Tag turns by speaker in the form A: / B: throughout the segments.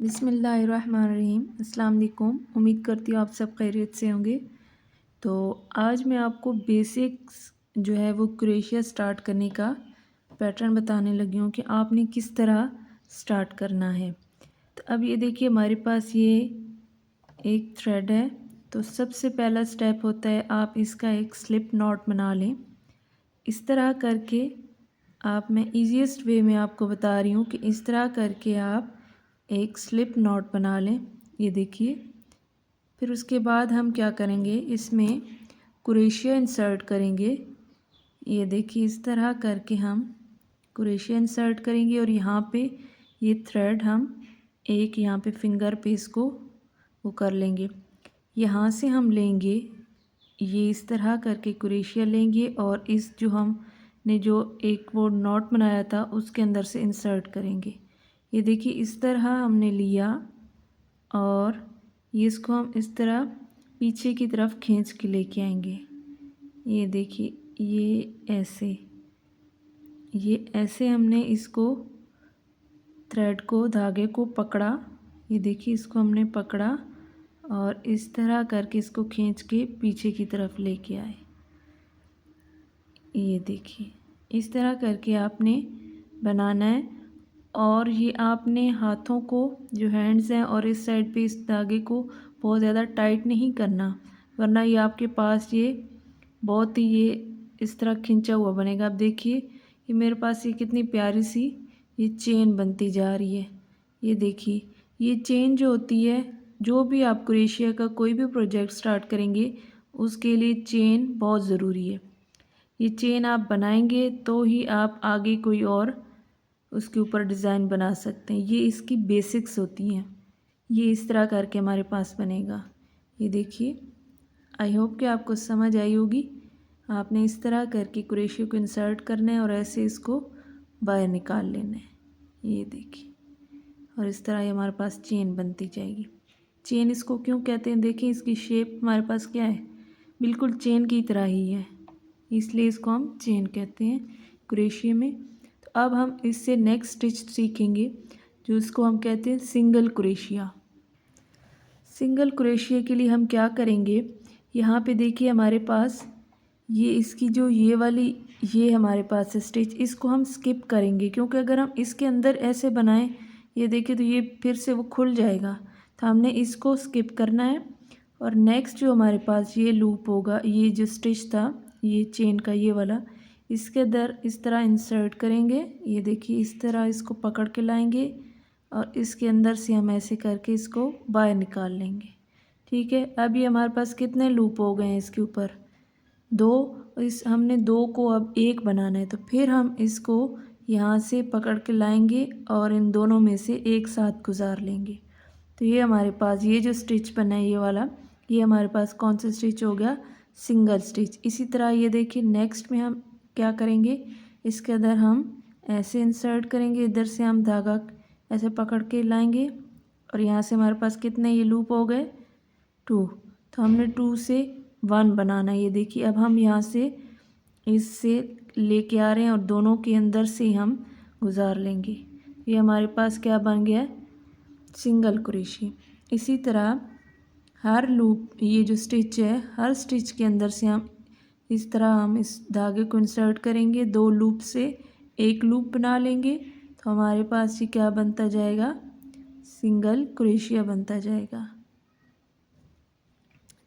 A: बिस्मिल्लाहिर्रहमानिर्रहीम। अस्सलाम वालेकुम। उम्मीद करती हूँ आप सब खैरियत से होंगे। तो आज मैं आपको बेसिक्स जो है वो क्रोशिया स्टार्ट करने का पैटर्न बताने लगी हूँ कि आपने किस तरह स्टार्ट करना है। तो अब ये देखिए हमारे पास ये एक थ्रेड है। तो सबसे पहला स्टेप होता है आप इसका एक स्लिप नॉट बना लें। इस तरह करके मैं ईजीएस्ट वे में आपको बता रही हूँ कि इस तरह करके आप एक स्लिप नॉट बना लें। ये देखिए, फिर उसके बाद हम क्या करेंगे, इसमें क्रोशिया इंसर्ट करेंगे। ये देखिए इस तरह करके हम क्रोशिया इंसर्ट करेंगे और यहाँ पे ये थ्रेड हम एक यहाँ पे फिंगर पे इसको वो कर लेंगे। यहाँ से हम लेंगे ये इस तरह करके क्रोशिया लेंगे और इस जो हमने जो एक वो नॉट बनाया था उसके अंदर से इंसर्ट करेंगे। ये देखिए इस तरह हमने लिया और ये इसको हम इस तरह पीछे की तरफ खींच के लेके आएंगे। ये देखिए ये ऐसे हमने इसको थ्रेड को धागे को पकड़ा। ये देखिए इसको हमने पकड़ा और इस तरह करके इसको खींच के पीछे की तरफ लेके आए। ये देखिए इस तरह करके आपने बनाना है और ये आपने हाथों को जो हैंड्स हैं और इस साइड पे इस धागे को बहुत ज़्यादा टाइट नहीं करना, वरना ये आपके पास ये बहुत ही ये इस तरह खिंचा हुआ बनेगा। अब देखिए ये मेरे पास ये कितनी प्यारी सी ये चेन बनती जा रही है। ये देखिए ये चेन जो होती है, जो भी आप क्रोशिया का कोई भी प्रोजेक्ट स्टार्ट करेंगे उसके लिए चेन बहुत ज़रूरी है। ये चेन आप बनाएंगे तो ही आप आगे कोई और उसके ऊपर डिज़ाइन बना सकते हैं। ये इसकी बेसिक्स होती हैं। ये इस तरह करके हमारे पास बनेगा। ये देखिए, आई होप कि आपको समझ आई होगी। आपने इस तरह करके क्रोशिया को इंसर्ट करना है और ऐसे इसको बाहर निकाल लेना है। ये देखिए, और इस तरह ये हमारे पास चेन बनती जाएगी। चेन इसको क्यों कहते हैं, देखिए इसकी शेप हमारे पास क्या है, बिल्कुल चेन की तरह ही है, इसलिए इसको हम चेन कहते हैं क्रोशिया में। तो अब हम इससे नेक्स्ट स्टिच सीखेंगे जो इसको हम कहते हैं सिंगल क्रोशिया। सिंगल क्रोशिया के लिए हम क्या करेंगे, यहाँ पे देखिए हमारे पास ये इसकी जो ये वाली ये हमारे पास है स्टिच, इसको हम स्किप करेंगे क्योंकि अगर हम इसके अंदर ऐसे बनाएं, ये देखिए तो ये फिर से वो खुल जाएगा। तो हमने इसको स्किप करना है और नेक्स्ट जो हमारे पास ये लूप होगा, ये जो स्टिच था ये चेन का ये वाला, इसके अंदर इस तरह इंसर्ट करेंगे। ये देखिए इस तरह इसको पकड़ के लाएंगे और इसके अंदर से हम ऐसे करके इसको बाहर निकाल लेंगे। ठीक है, अब ये हमारे पास कितने लूप हो गए हैं इसके ऊपर, दो। इस हमने दो को अब एक बनाना है, तो फिर हम इसको यहाँ से पकड़ के लाएंगे और इन दोनों में से एक साथ गुजार लेंगे। तो ये हमारे पास ये जो स्टिच बना है ये वाला, ये हमारे पास कौन सा स्टिच हो गया, सिंगल स्टिच। इसी तरह ये देखिए नेक्स्ट में हम क्या करेंगे, इसके अंदर हम ऐसे इंसर्ट करेंगे, इधर से हम धागा ऐसे पकड़ के लाएंगे और यहाँ से हमारे पास कितने ये लूप हो गए, 2। तो हमने 2 से 1 बनाना है। ये देखिए अब हम यहाँ से इससे लेके आ रहे हैं और दोनों के अंदर से हम गुजार लेंगे। ये हमारे पास क्या बन गया है, सिंगल क्रोशिया। इसी तरह हर लूप ये जो स्टिच है, हर स्टिच के अंदर से हम इस तरह हम इस धागे को इंसर्ट करेंगे, 2 लूप से एक लूप बना लेंगे। तो हमारे पास ये क्या बनता जाएगा, सिंगल क्रोशिया बनता जाएगा।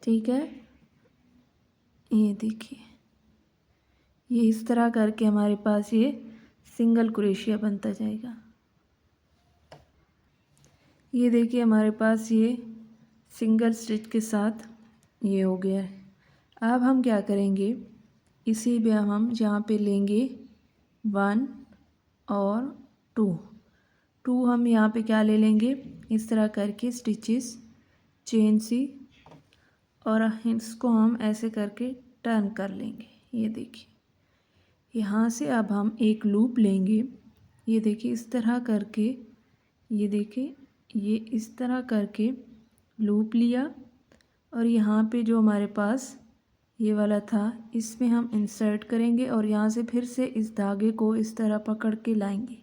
A: ठीक है, ये देखिए ये इस तरह करके हमारे पास ये सिंगल क्रोशिया बनता जाएगा। ये देखिए हमारे पास ये सिंगल स्टिच के साथ ये हो गया है। अब हम क्या करेंगे, इसी में हम यहाँ पे लेंगे 1 और 2 हम यहाँ पे क्या ले लेंगे, इस तरह करके स्टिचेस चेन सी, और इसको हम ऐसे करके टर्न कर लेंगे। ये देखिए यहाँ से अब हम एक लूप लेंगे। ये देखिए इस तरह करके, ये देखिए ये इस तरह करके लूप लिया और यहाँ पे जो हमारे पास ये वाला था इसमें हम इंसर्ट करेंगे और यहाँ से फिर से इस धागे को इस तरह पकड़ के लाएंगे।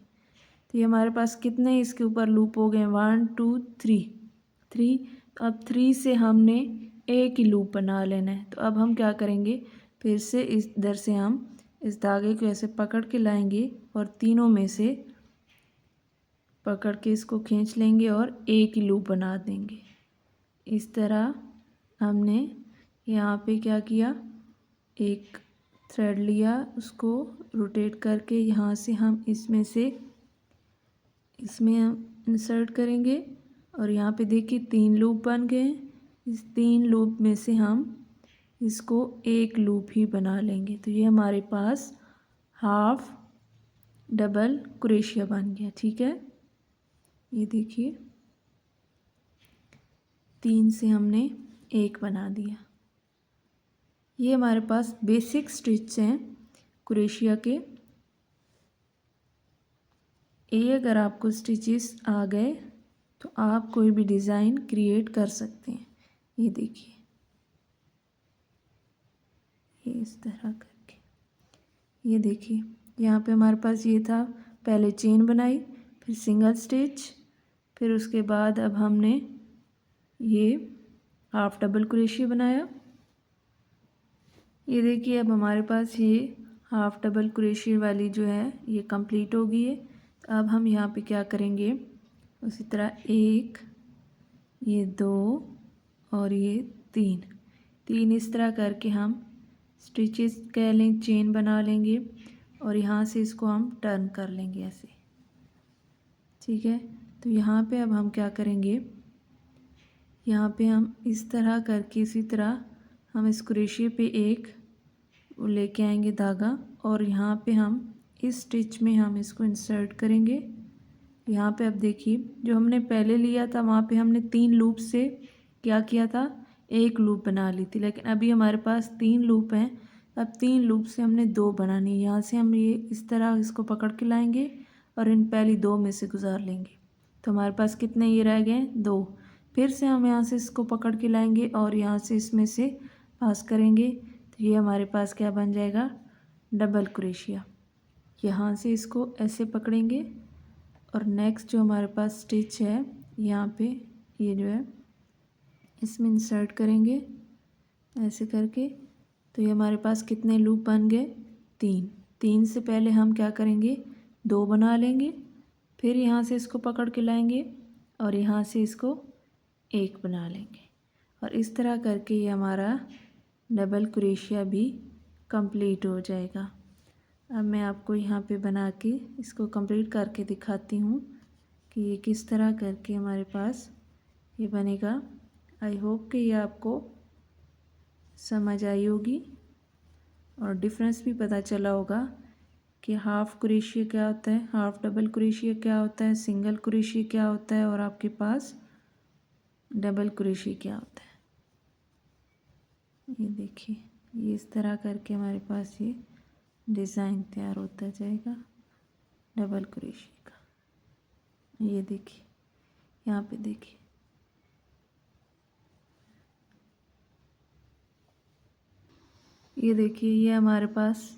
A: तो ये हमारे पास कितने इसके ऊपर लूप हो गए, 1 2 3 3। तो अब 3 से हमने एक ही लूप बना लेना है। तो अब हम क्या करेंगे, फिर से इस इधर से हम इस धागे को ऐसे पकड़ के लाएंगे और तीनों में से पकड़ के इसको खींच लेंगे और एक ही लूप बना देंगे। इस तरह हमने यहाँ पे क्या किया, एक थ्रेड लिया, उसको रोटेट करके यहाँ से हम इसमें हम इंसर्ट करेंगे और यहाँ पे देखिए 3 लूप बन गए। इस 3 लूप में से हम इसको एक लूप ही बना लेंगे। तो ये हमारे पास हाफ डबल क्रोशिया बन गया। ठीक है, ये देखिए 3 से हमने एक बना दिया। ये हमारे पास बेसिक स्टिच हैं क्रोशिया के। ये अगर आपको स्टिचेस आ गए तो आप कोई भी डिज़ाइन क्रिएट कर सकते हैं। ये देखिए, ये इस तरह करके, ये देखिए यहाँ पे हमारे पास ये था, पहले चेन बनाई, फिर सिंगल स्टिच, फिर उसके बाद अब हमने ये हाफ डबल क्रोशिया बनाया। ये देखिए अब हमारे पास ये हाफ डबल क्रोशिया वाली जो है ये कंप्लीट हो गई है। तो अब हम यहाँ पे क्या करेंगे, उसी तरह 1, ये 2 और ये 3 इस तरह करके हम स्टिचेस कह लें, चेन बना लेंगे और यहाँ से इसको हम टर्न कर लेंगे ऐसे। ठीक है, तो यहाँ पे अब हम क्या करेंगे, यहाँ पे हम इस तरह करके इसी तरह हम इस क्रोशिया पे एक लेके आएंगे धागा और यहाँ पे हम इस स्टिच में हम इसको इंसर्ट करेंगे। यहाँ पे अब देखिए जो हमने पहले लिया था वहाँ पे हमने 3 लूप से क्या किया था, एक लूप बना ली थी, लेकिन अभी हमारे पास 3 लूप हैं। अब 3 लूप से हमने 2 बनानी है। यहाँ से हम ये इस तरह इसको पकड़ के लाएंगे और इन पहली 2 में से गुजार लेंगे। तो हमारे पास कितने ये रह गए, 2। फिर से हम यहाँ से इसको पकड़ के लाएंगे और यहाँ से इसमें से पास करेंगे। तो ये हमारे पास क्या बन जाएगा, डबल क्रोशिया। यहाँ से इसको ऐसे पकड़ेंगे और नेक्स्ट जो हमारे पास स्टिच है यहाँ पे ये जो है इसमें इंसर्ट करेंगे ऐसे करके। तो ये हमारे पास कितने लूप बन गए, 3 से पहले हम क्या करेंगे, 2 बना लेंगे, फिर यहाँ से इसको पकड़ के लाएंगे और यहाँ से इसको एक बना लेंगे और इस तरह करके ये हमारा डबल क्रोशिया भी कंप्लीट हो जाएगा। अब मैं आपको यहाँ पे बना के इसको कंप्लीट करके दिखाती हूँ कि ये किस तरह करके हमारे पास ये बनेगा। आई होप कि ये आपको समझ आई होगी और डिफरेंस भी पता चला होगा कि हाफ क्रोशिया क्या होता है, हाफ डबल क्रोशिया क्या होता है, सिंगल क्रोशिया क्या होता है और आपके पास डबल क्रोशिया क्या होता है। ये देखिए ये इस तरह करके हमारे पास ये डिज़ाइन तैयार होता जाएगा डबल क्रोशिया का। ये देखिए यहाँ पे देखिए, ये देखिए ये हमारे पास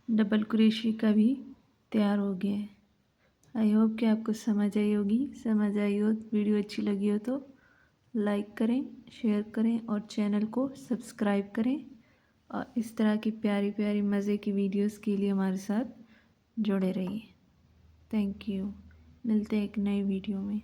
A: डबल क्रोशिया का भी तैयार हो गया है। आई होप कि आपको समझ आई होगी। समझ आई हो, वीडियो अच्छी लगी हो तो लाइक करें, शेयर करें और चैनल को सब्सक्राइब करें और इस तरह की प्यारी प्यारी मज़े की वीडियोस के लिए हमारे साथ जुड़े रहिए। Thank you. मिलते हैं एक नई वीडियो में।